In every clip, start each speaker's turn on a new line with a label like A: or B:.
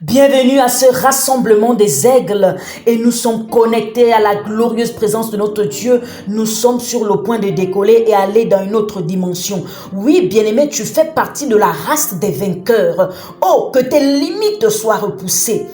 A: Bienvenue à ce rassemblement des aigles et nous sommes connectés à la glorieuse présence de notre Dieu. Nous sommes sur le point de décoller et aller dans une autre dimension. Oui, bien-aimé, tu fais partie de la race des vainqueurs. Oh, que tes limites soient repoussées.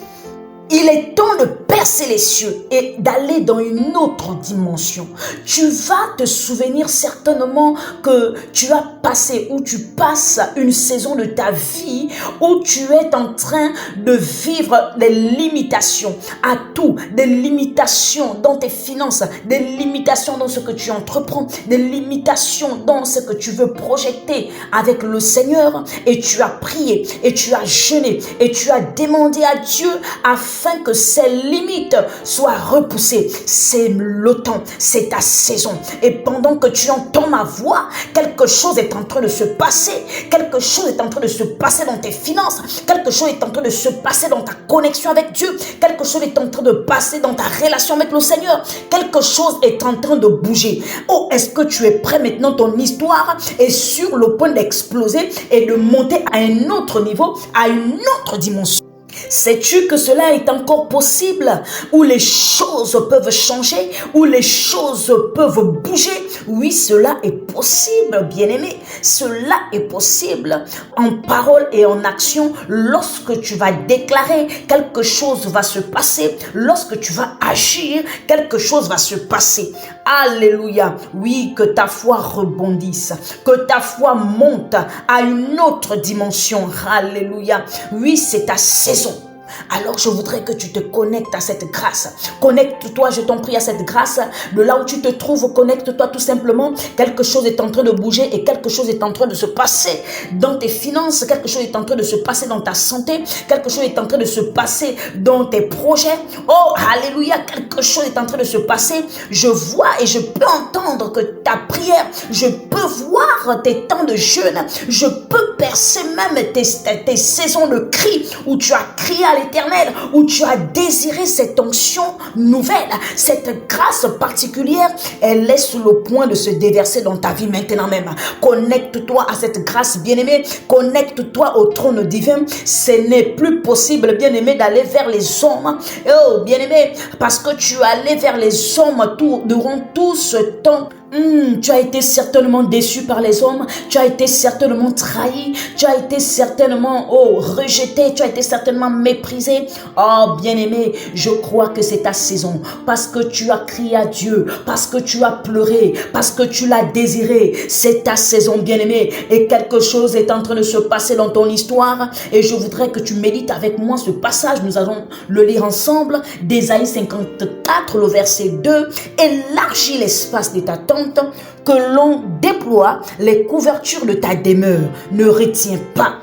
A: Il est temps de percer les cieux et d'aller dans une autre dimension. Tu vas te souvenir certainement que tu as passé ou tu passes une saison de ta vie où tu es en train de vivre des limitations à tout, des limitations dans tes finances, des limitations dans ce que tu entreprends, des limitations dans ce que tu veux projeter avec le Seigneur, et tu as prié et tu as jeûné et tu as demandé à Dieu afin que ces limites soient repoussées. C'est le temps, c'est ta saison. Et pendant que tu entends ma voix, quelque chose est en train de se passer. Quelque chose est en train de se passer dans tes finances. Quelque chose est en train de se passer dans ta connexion avec Dieu. Quelque chose est en train de passer dans ta relation avec le Seigneur. Quelque chose est en train de bouger. Oh, est-ce que tu es prêt maintenant? Ton histoire est sur le point d'exploser et de monter à un autre niveau, à une autre dimension. Sais-tu que cela est encore possible, où les choses peuvent changer, où les choses peuvent bouger? Oui, cela est possible, bien-aimé. Cela est possible en parole et en action. Lorsque tu vas déclarer, quelque chose va se passer. Lorsque tu vas agir, quelque chose va se passer. Alléluia. Oui, que ta foi rebondisse, que ta foi monte à une autre dimension. Alléluia. Oui, c'est ta saison. Alors je voudrais que tu te connectes à cette grâce. Connecte-toi, je t'en prie, à cette grâce. De là où tu te trouves, connecte-toi tout simplement. Quelque chose est en train de bouger et quelque chose est en train de se passer dans tes finances. Quelque chose est en train de se passer dans ta santé. Quelque chose est en train de se passer dans tes projets. Oh, alléluia, quelque chose est en train de se passer. Je vois et je peux entendre que ta prière, je peux voir tes temps de jeûne. Je peux percer même tes saisons de cris où tu as crié à l'Éternel, où tu as désiré cette onction nouvelle, cette grâce particulière. Elle est sur le point de se déverser dans ta vie maintenant même. Connecte-toi à cette grâce, bien-aimé. Connecte-toi au trône divin. Ce n'est plus possible, bien-aimé, d'aller vers les hommes. Oh, bien-aimé, parce que tu allais vers les hommes durant tout ce temps. Tu as été certainement déçu par les hommes, tu as été certainement trahi, tu as été certainement rejeté, tu as été certainement méprisé. Oh bien-aimé, je crois que c'est ta saison, parce que tu as crié à Dieu, parce que tu as pleuré, parce que tu l'as désiré. C'est ta saison, bien-aimé, et quelque chose est en train de se passer dans ton histoire, et je voudrais que tu médites avec moi ce passage. Nous allons le lire ensemble, d'Ésaïe 54, le verset 2. Élargis l'espace de ta tente, que l'on déploie les couvertures de ta demeure. Ne retiens pas.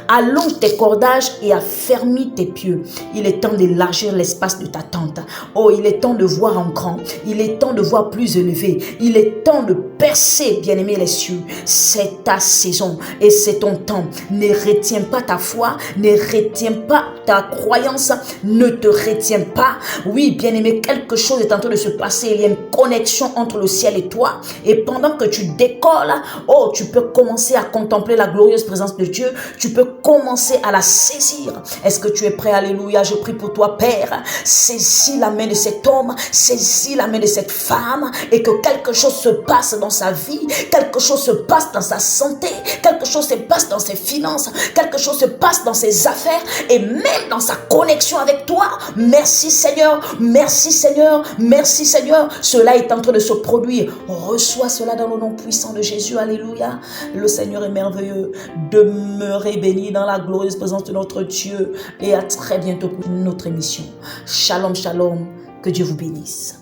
A: Allonge tes cordages et affermis tes pieux. Il est temps d'élargir l'espace de ta tente. Oh, il est temps de voir en grand. Il est temps de voir plus élevé. Il est temps de percer, bien-aimé, les cieux. C'est ta saison et c'est ton temps. Ne retiens pas ta foi. Ne retiens pas ta croyance. Ne te retiens pas. Oui, bien-aimé, quelque chose est en train de se passer. Il y a une connexion entre le ciel et toi. Et pendant que tu décolles, oh, tu peux commencer à contempler la glorieuse présence de Dieu. Tu peux commencer à la saisir. Est-ce que tu es prêt? Alléluia. Je prie pour toi, Père. Saisis la main de cet homme, saisis la main de cette femme, et que quelque chose se passe dans sa vie, quelque chose se passe dans sa santé, quelque chose se passe dans ses finances, quelque chose se passe dans ses affaires et même dans sa connexion avec toi. Merci Seigneur, merci Seigneur, merci Seigneur. Cela est en train de se produire. Reçois cela dans le nom puissant de Jésus. Alléluia. Le Seigneur est merveilleux. Demeurez bénis dans la glorieuse présence de notre Dieu, et à très bientôt pour une autre émission. Shalom, shalom, que Dieu vous bénisse.